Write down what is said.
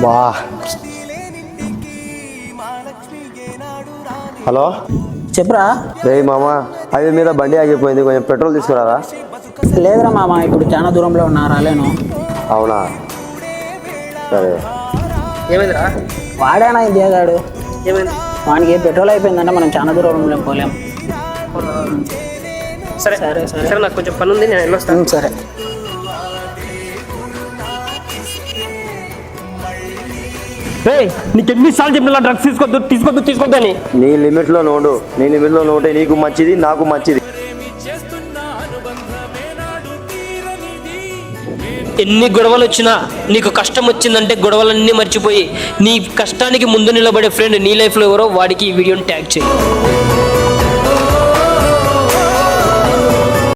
బా హలో చెప్పురా. రే మామ, హైవే మీద బండి ఆగిపోయింది, కొంచెం పెట్రోల్ తీసుకురారా. లేదురా మామ, ఇప్పుడు చాలా దూరంలో ఉన్నా, రాలేను. అవునా, సరే. ఏమైందిరా? వాడేనా ఇదేగాడు, ఏమైంది? వానికి పెట్రోల్ అయిపోయిందంటే మనం చాలా దూరంలో పోలేం. సరే సరే సరే సరే, నాకు కొంచెం పని ఉంది, నేను వెళ్ళొస్తాను. సరే. నీకు ఎన్నిసార్లు చెప్పిన డ్రగ్స్ తీసుకోవద్దు అని. నీ లిమిట్లో ఉంటే నీకు మంచిది, నాకు మంచిది. ఎన్ని గొడవలు వచ్చినా నీకు కష్టం వచ్చిందంటే గొడవలన్నీ మర్చిపోయి నీ కష్టానికి ముందు నిలబడే ఫ్రెండ్ నీ లైఫ్లో ఎవరో వాడికి ఈ వీడియోని ట్యాగ్ చేయి.